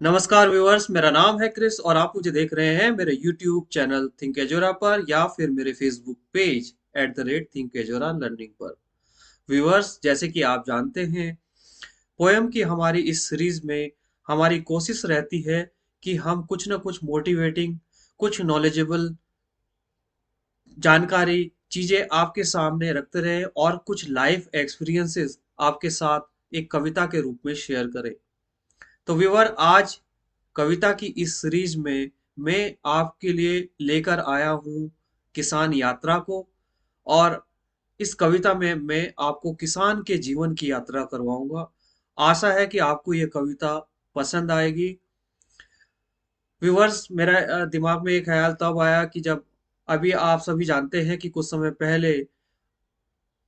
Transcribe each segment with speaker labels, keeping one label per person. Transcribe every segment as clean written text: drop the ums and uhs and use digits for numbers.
Speaker 1: नमस्कार व्यूअर्स, मेरा नाम है क्रिस और आप मुझे देख रहे हैं मेरे यूट्यूब चैनल थिंक एजोरा पर या फिर मेरे फेसबुक पेज @थिंक एजोरा लर्निंग पर। व्यूअर्स, जैसे कि आप जानते हैं, पोयम की हमारी इस सीरीज में हमारी कोशिश रहती है कि हम कुछ ना कुछ मोटिवेटिंग, कुछ नॉलेजेबल जानकारी चीजें आपके सामने रखते रहे और कुछ लाइफ एक्सपीरियंसेस आपके साथ एक कविता के रूप में शेयर करें। तो व्यूअर, आज कविता की इस सीरीज में मैं आपके लिए लेकर आया हूँ किसान यात्रा को। और इस कविता में मैं आपको किसान के जीवन की यात्रा करवाऊंगा। आशा है कि आपको ये कविता पसंद आएगी। व्यूअर्स, मेरा दिमाग में एक ख्याल तब आया कि जब अभी आप सभी जानते हैं कि कुछ समय पहले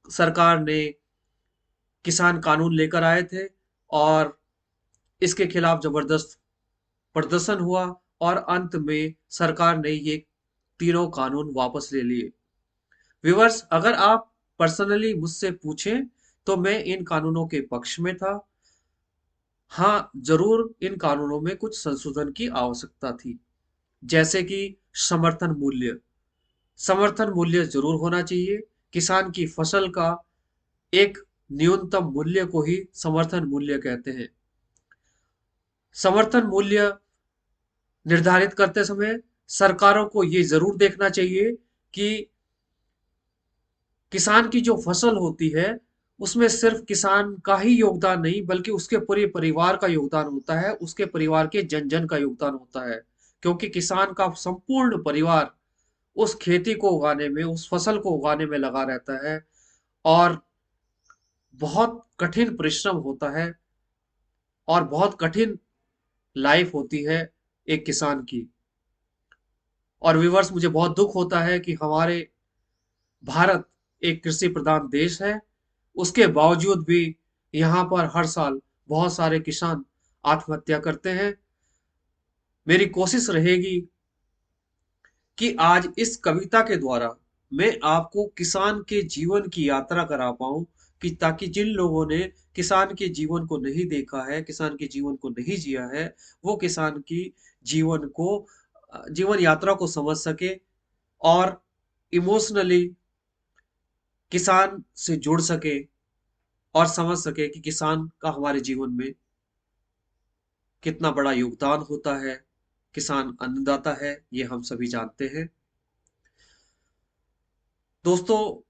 Speaker 1: सरकार ने किसान कानून लेकर आए थे और इसके खिलाफ जबरदस्त प्रदर्शन हुआ और अंत में सरकार ने ये तीनों कानून वापस ले लिए। व्यूअर्स, अगर आप पर्सनली मुझसे पूछें तो मैं इन कानूनों के पक्ष में था। हाँ, जरूर इन कानूनों में कुछ संशोधन की आवश्यकता थी, जैसे कि समर्थन मूल्य। समर्थन मूल्य जरूर होना चाहिए। किसान की फसल का एक न्यूनतम मूल्य को ही समर्थन मूल्य कहते हैं। समर्थन मूल्य निर्धारित करते समय सरकारों को ये जरूर देखना चाहिए कि किसान की जो फसल होती है उसमें सिर्फ किसान का ही योगदान नहीं बल्कि उसके पूरे परिवार का योगदान होता है, उसके परिवार के जन जन का योगदान होता है। क्योंकि किसान का संपूर्ण परिवार उस खेती को उगाने में, उस फसल को उगाने में लगा रहता है और बहुत कठिन परिश्रम होता है और बहुत कठिन लाइफ होती है एक किसान की। और व्यूवर्स, मुझे बहुत दुख होता है कि हमारे भारत एक कृषि प्रधान देश है, उसके बावजूद भी यहाँ पर हर साल बहुत सारे किसान आत्महत्या करते हैं। मेरी कोशिश रहेगी कि आज इस कविता के द्वारा मैं आपको किसान के जीवन की यात्रा करा पाऊं, कि ताकि जिन लोगों ने किसान के जीवन को नहीं देखा है, किसान के जीवन को नहीं जिया है, वो किसान की जीवन को जीवन यात्रा को समझ सके और इमोशनली किसान से जुड़ सके और समझ सके कि किसान का हमारे जीवन में कितना बड़ा योगदान होता है। किसान अन्नदाता है, ये हम सभी जानते हैं। दोस्तों,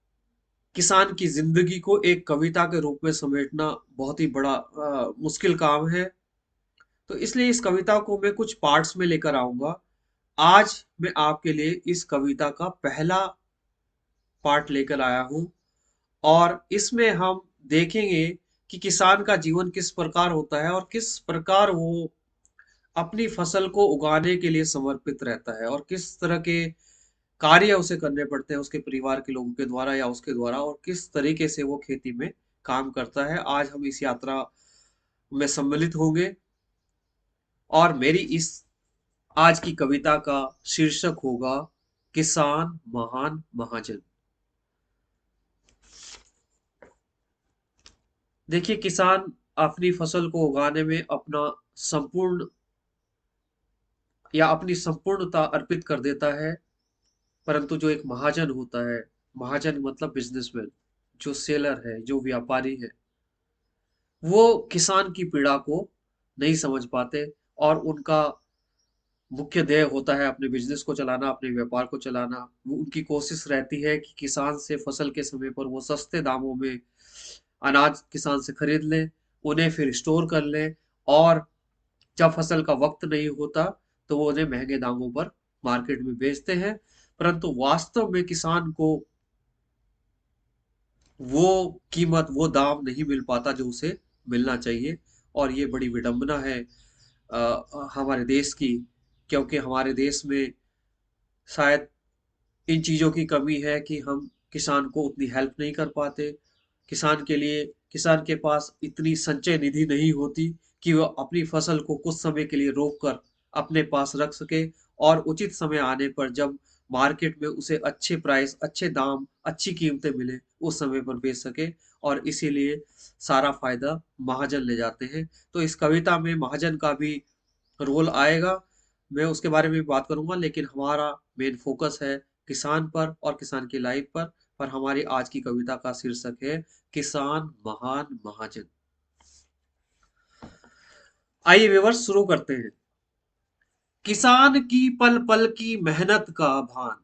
Speaker 1: किसान की जिंदगी को एक कविता के रूप में समेटना बहुत ही बड़ा मुश्किल काम है। तो इसलिए इस कविता को मैं कुछ पार्ट्स में लेकर आऊंगा। आज मैं आपके लिए इस कविता का पहला पार्ट लेकर आया हूं और इसमें हम देखेंगे कि किसान का जीवन किस प्रकार होता है और किस प्रकार वो अपनी फसल को उगाने के लिए समर्पित रहता है और किस तरह के कार्य उसे करने पड़ते हैं उसके परिवार के लोगों के द्वारा या उसके द्वारा, और किस तरीके से वो खेती में काम करता है। आज हम इस यात्रा में सम्मिलित होंगे और मेरी इस आज की कविता का शीर्षक होगा किसान महान महाजन। देखिए, किसान अपनी फसल को उगाने में अपना संपूर्ण या अपनी संपूर्णता अर्पित कर देता है। परंतु जो एक महाजन होता है, महाजन मतलब बिजनेसमैन, जो सेलर है, जो व्यापारी है, वो किसान की पीड़ा को नहीं समझ पाते और उनका मुख्य ध्येय होता है अपने बिजनेस को चलाना, अपने व्यापार को चलाना। वो उनकी कोशिश रहती है कि किसान से फसल के समय पर वो सस्ते दामों में अनाज किसान से खरीद लें, उन्हें फिर स्टोर कर लें और जब फसल का वक्त नहीं होता तो वो उन्हें महंगे दामों पर मार्केट में बेचते हैं। परंतु वास्तव में किसान को वो कीमत, वो दाम नहीं मिल पाता जो उसे मिलना चाहिए। और ये बड़ी विडंबना है हमारे देश की, क्योंकि हमारे देश में शायद इन चीज़ों की कमी है कि हम किसान को उतनी हेल्प नहीं कर पाते। किसान के लिए, किसान के पास इतनी संचय निधि नहीं होती कि वो अपनी फसल को कुछ समय के लिए रोक कर अपने पास रख सके और उचित समय आने पर जब मार्केट में उसे अच्छे प्राइस, अच्छे दाम, अच्छी कीमतें मिले, उस समय पर बेच सके। और इसीलिए सारा फायदा महाजन ले जाते हैं। तो इस कविता में महाजन का भी रोल आएगा, मैं उसके बारे में भी बात करूंगा, लेकिन हमारा मेन फोकस है किसान पर और किसान की लाइफ पर हमारी आज की कविता का शीर्षक है किसान महान महाजन। आइए व्यूअर्स शुरू करते हैं। किसान की पल पल की मेहनत का भान,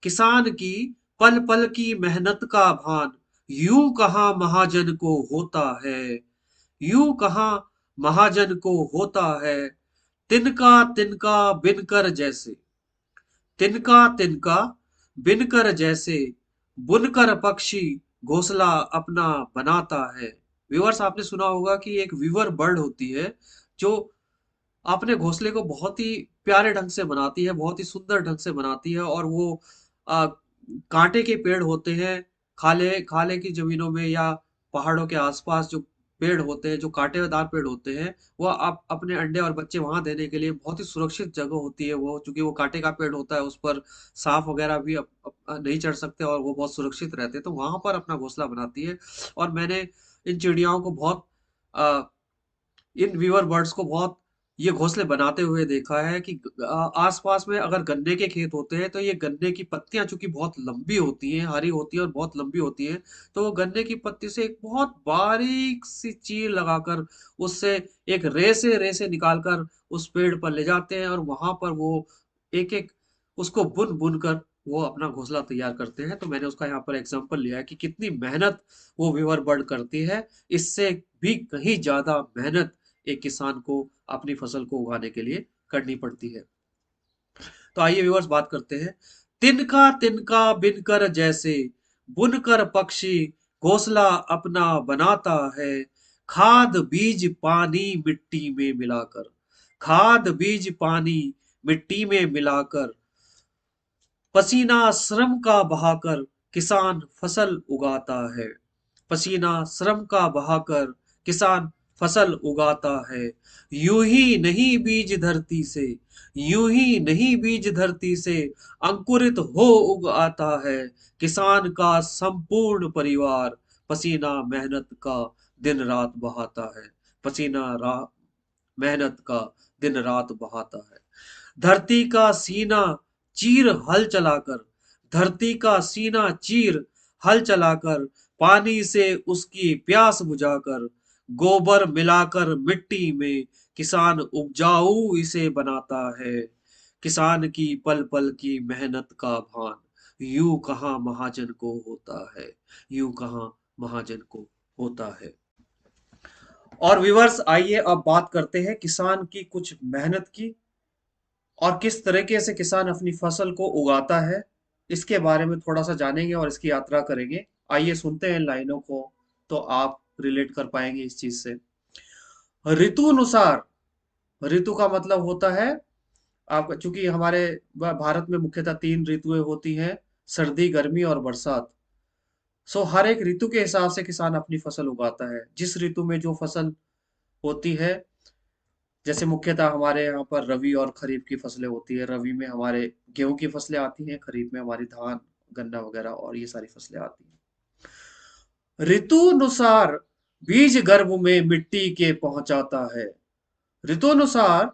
Speaker 1: किसान की पल पल की मेहनत का भान, यूं कहाँ महाजन को होता है, यूं कहाँ महाजन को होता है। तिनका तिनका बिनकर जैसे, तिनका तिनका बिनकर जैसे, बुनकर पक्षी घोंसला अपना बनाता है। व्यूअर्स, आपने सुना होगा कि एक वीवर बर्ड होती है जो अपने घोंसले को बहुत ही प्यारे ढंग से बनाती है, बहुत ही सुंदर ढंग से बनाती है। और वो आ, कांटे के पेड़ होते हैं, खाले खाले की जमीनों में या पहाड़ों के आसपास जो पेड़ होते हैं, जो कांटेदार पेड़ होते हैं, वो आप अपने अंडे और बच्चे वहां देने के लिए बहुत ही सुरक्षित जगह होती है वो, क्योंकि वो कांटे का पेड़ होता है, उस पर सांप वगैरह भी नहीं चढ़ सकते और वो बहुत सुरक्षित रहते हैं, तो वहां पर अपना घोंसला बनाती है। और मैंने इन चिड़ियाओं को बहुत, इन वीवर बर्ड्स को बहुत ये घोंसले बनाते हुए देखा है कि आसपास में अगर गन्ने के खेत होते हैं तो ये गन्ने की पत्तियां चूंकि बहुत लंबी होती हैं, हरी होती है और बहुत लंबी होती हैं, तो वो गन्ने की पत्ती से एक बहुत बारीक सी चीर लगाकर उससे एक रेसे रेसे निकालकर उस पेड़ पर ले जाते हैं और वहां पर वो एक एक उसको बुन बुन कर वो अपना घोंसला तैयार करते हैं। तो मैंने उसका यहाँ पर एग्जांपल लिया है कि कितनी मेहनत वो वीवर बर्ड करती है। इससे भी कहीं ज्यादा मेहनत एक किसान को अपनी फसल को उगाने के लिए करनी पड़ती है। तो आइए व्यूअर्स बात करते हैं। तिनका तिनका बिनकर जैसे, बुनकर पक्षी घोंसला अपना बनाता है। खाद बीज पानी मिट्टी में मिलाकर, खाद बीज पानी मिट्टी में मिलाकर, पसीना श्रम का बहाकर किसान फसल उगाता है। पसीना श्रम का बहाकर किसान फसल उगाता है। यूं ही नहीं बीज धरती से, यूं ही नहीं बीज धरती से अंकुरित हो उग आता है। किसान का संपूर्ण परिवार पसीना मेहनत का दिन रात बहाता है। पसीना मेहनत का दिन रात बहाता है। धरती का सीना चीर हल चलाकर, धरती का सीना चीर हल चलाकर, पानी से उसकी प्यास बुझाकर, गोबर मिलाकर मिट्टी में किसान उपजाऊ इसे बनाता है। किसान की पल पल की मेहनत का भान, यूं कहाँ महाजन को होता है, यूं कहाँ महाजन को होता है। और व्यूअर्स, आइए अब बात करते हैं किसान की कुछ मेहनत की और किस तरीके से किसान अपनी फसल को उगाता है। इसके बारे में थोड़ा सा जानेंगे और इसकी यात्रा करेंगे। आइए सुनते हैं लाइनों को, तो आप रिलेट कर पाएंगे इस चीज से। ऋतु अनुसार, ऋतु का मतलब होता है आपका, चूंकि हमारे भारत में मुख्यतः तीन ऋतुएं होती हैं, सर्दी गर्मी और बरसात। सो हर एक ऋतु के हिसाब से किसान अपनी फसल उगाता है। जिस ऋतु में जो फसल होती है, जैसे मुख्यतः हमारे यहाँ पर रबी और खरीफ की फसलें होती है। रबी में हमारे गेहूं की फसलें आती हैं, खरीफ में हमारी धान गन्ना वगैरह और ये सारी फसलें आती हैं। ऋतु अनुसार बीज गर्भ में मिट्टी के पहुंचाता है, ऋतु अनुसार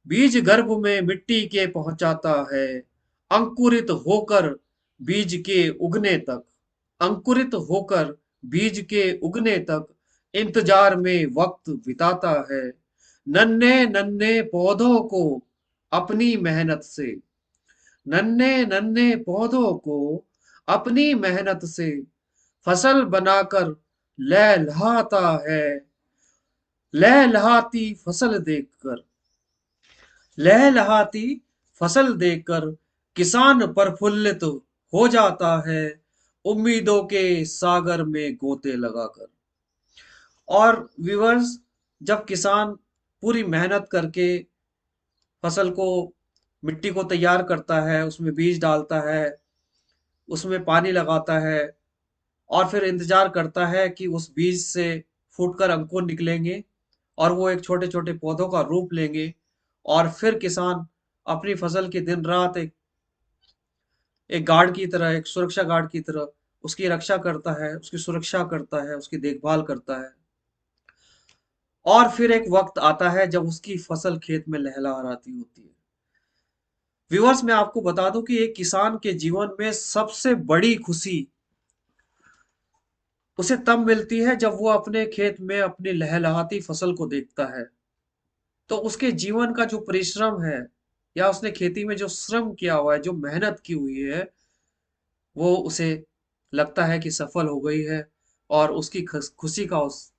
Speaker 1: बीज गर्भ में मिट्टी के पहुंचाता है। अंकुरित होकर बीज के उगने तक, अंकुरित होकर बीज के उगने तक इंतजार में वक्त बिताता है। नन्हे नन्हे पौधों को अपनी मेहनत से, नन्हे नन्हे पौधों को अपनी मेहनत से फसल बनाकर लहलहाता है। लहलहाती फसल देखकर, लहलहाती फसल देखकर किसान प्रफुल्लित हो जाता है, उम्मीदों के सागर में गोते लगाकर। और व्यूअर्स, जब किसान पूरी मेहनत करके फसल को, मिट्टी को तैयार करता है, उसमें बीज डालता है, उसमें पानी लगाता है और फिर इंतजार करता है कि उस बीज से फूटकर अंकुर निकलेंगे और वो एक छोटे छोटे पौधों का रूप लेंगे। और फिर किसान अपनी फसल की दिन रात एक एक गार्ड की तरह, एक सुरक्षा गार्ड की तरह उसकी रक्षा करता है, उसकी सुरक्षा करता है, उसकी देखभाल करता है। और फिर एक वक्त आता है जब उसकी फसल खेत में लहलहाती होती है। व्यूअर्स, मैं आपको बता दूं कि एक किसान के जीवन में सबसे बड़ी खुशी उसे तब मिलती है जब वो अपने खेत में अपनी लहलहाती फसल को देखता है। तो उसके जीवन का जो परिश्रम है, या उसने खेती में जो श्रम किया हुआ है, जो मेहनत की हुई है, वो उसे लगता है कि सफल हो गई है। और उसकी खुशी का उस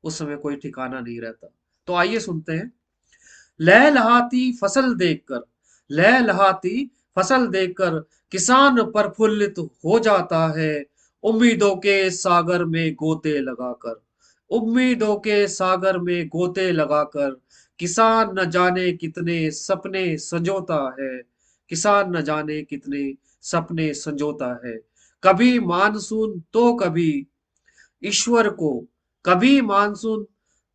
Speaker 1: समय कोई ठिकाना नहीं रहता। तो आइए सुनते हैं। लहलहाती फसल देखकर, लहलहाती फसल देखकर किसान प्रफुल्लित हो जाता है, उम्मीदों के सागर में गोते लगाकर। उम्मीदों के सागर में गोते लगाकर किसान न जाने कितने सपने संजोता है। किसान न जाने कितने सपने संजोता है। कभी मानसून तो कभी ईश्वर को, कभी मानसून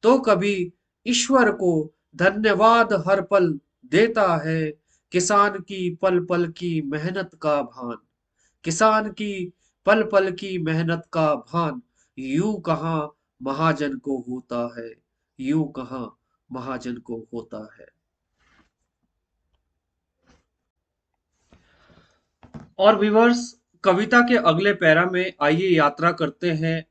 Speaker 1: तो कभी ईश्वर को धन्यवाद हर पल देता है। किसान की पल पल की मेहनत का भान, किसान की पल पल की मेहनत का भान यूं कहाँ महाजन को होता है, यूं कहाँ महाजन को होता है। और व्यूअर्स, कविता के अगले पैरा में आइए यात्रा करते हैं।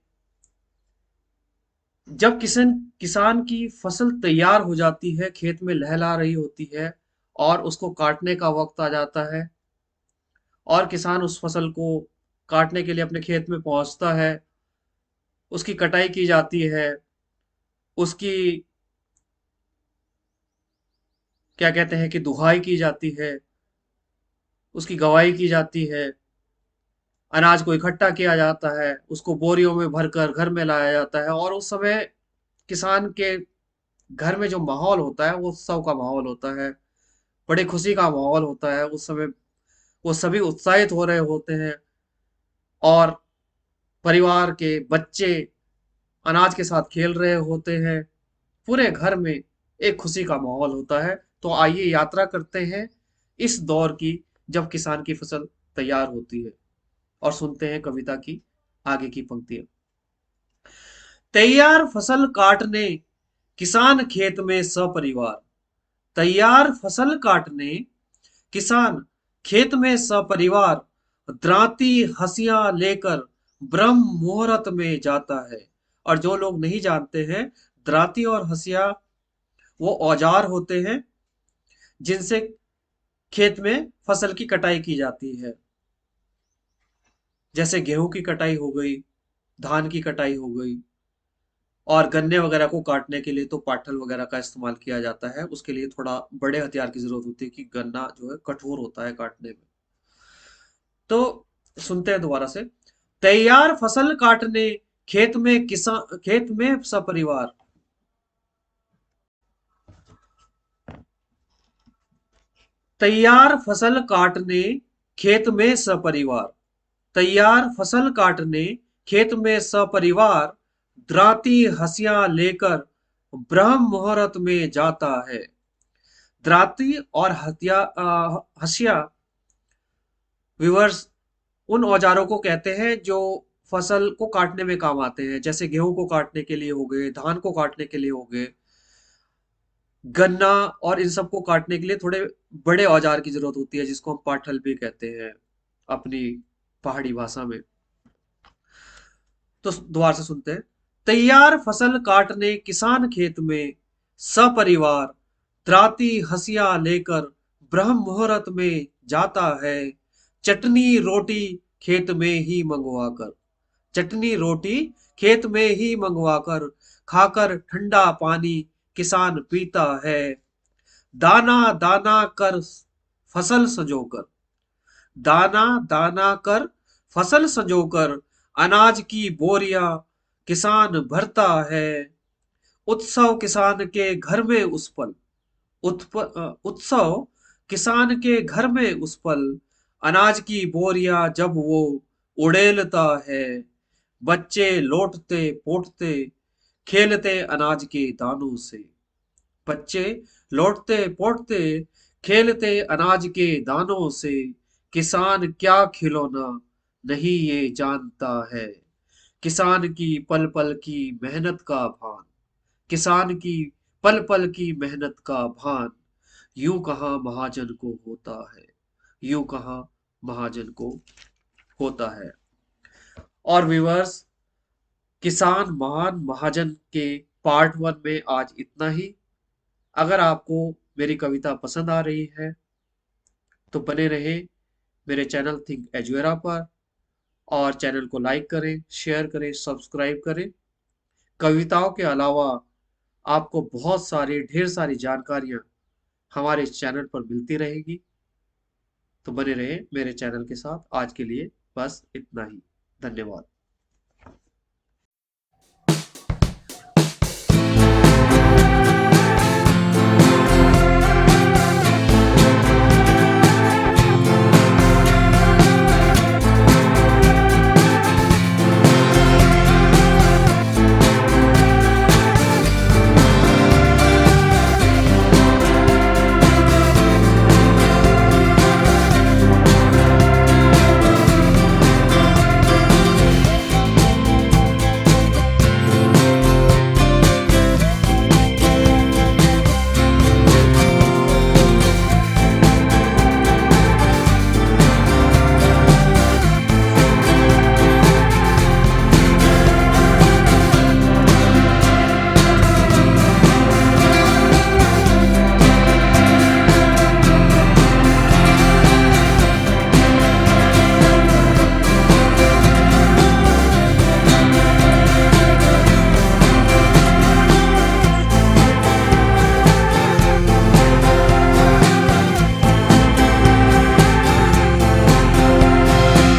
Speaker 1: जब किसान किसान की फसल तैयार हो जाती है, खेत में लहला रही होती है, और उसको काटने का वक्त आ जाता है, और किसान उस फसल को काटने के लिए अपने खेत में पहुंचता है। उसकी कटाई की जाती है, उसकी क्या कहते हैं कि दुहाई की जाती है, उसकी गवाही की जाती है। अनाज को इकट्ठा किया जाता है, उसको बोरियों में भरकर घर में लाया जाता है। और उस समय किसान के घर में जो माहौल होता है, वो उत्सव का माहौल होता है, बड़े खुशी का माहौल होता है। उस समय वो सभी उत्साहित हो रहे होते हैं, और परिवार के बच्चे अनाज के साथ खेल रहे होते हैं। पूरे घर में एक खुशी का माहौल होता है। तो आइए यात्रा करते हैं इस दौर की, जब किसान की फसल तैयार होती है, और सुनते हैं कविता की आगे की पंक्तियां। तैयार फसल काटने किसान खेत में सपरिवार, तैयार फसल काटने किसान खेत में सपरिवार, द्रांति हंसियां लेकर ब्रह्म मुहूर्त में जाता है। और जो लोग नहीं जानते हैं, द्रांति और हंसिया वो औजार होते हैं जिनसे खेत में फसल की कटाई की जाती है। जैसे गेहूं की कटाई हो गई, धान की कटाई हो गई। और गन्ने वगैरह को काटने के लिए तो पाटल वगैरह का इस्तेमाल किया जाता है। उसके लिए थोड़ा बड़े हथियार की जरूरत होती है, कि गन्ना जो है कठोर होता है काटने में। तो सुनते हैं दोबारा से। तैयार फसल काटने खेत में सपरिवार, तैयार फसल काटने खेत में सपरिवार, तैयार फसल काटने खेत में सपरिवार, द्रांति हंसिया लेकर ब्रह्म मुहूर्त में जाता है। द्रांति और हंसिया विवर्स उन औजारों को कहते हैं जो फसल को काटने में काम आते हैं। जैसे गेहूं को काटने के लिए हो गए, धान को काटने के लिए हो गए, गन्ना, और इन सबको काटने के लिए थोड़े बड़े औजार की जरूरत होती है, जिसको हम पाठल भी कहते हैं अपनी पहाड़ी भाषा में। तो दोबारा से सुनते हैं। तैयार फसल काटने किसान खेत में सपरिवार, त्राती हंसिया लेकर ब्रह्म मुहूर्त में जाता है। चटनी रोटी खेत में ही मंगवाकर, चटनी रोटी खेत में ही मंगवाकर, खाकर ठंडा पानी किसान पीता है। दाना दाना कर फसल संजोकर, दाना दाना कर फसल संजोकर, अनाज की बोरियां किसान भरता है। उत्सव किसान के घर में उस पल, उत्सव किसान के घर में उस पल, अनाज की बोरियां जब वो उड़ेलता है। बच्चे लौटते पोटते खेलते अनाज के दानों से, बच्चे लौटते पोटते खेलते अनाज के दानों से। किसान क्या खिलौना नहीं ये जानता है, किसान की पल पल की मेहनत का भान, किसान की पल पल की मेहनत का भान, यूं कहाँ महाजन को होता है, यूं कहाँ महाजन को होता है। और व्यूअर्स, किसान महान महाजन के पार्ट वन में आज इतना ही। अगर आपको मेरी कविता पसंद आ रही है तो बने रहे मेरे चैनल थिंक एजुएरा पर, और चैनल को लाइक करें, शेयर करें, सब्सक्राइब करें। कविताओं के अलावा आपको बहुत सारी ढेर सारी जानकारियां हमारे इस चैनल पर मिलती रहेगी। तो बने रहे मेरे चैनल के साथ। आज के लिए बस इतना ही। धन्यवाद।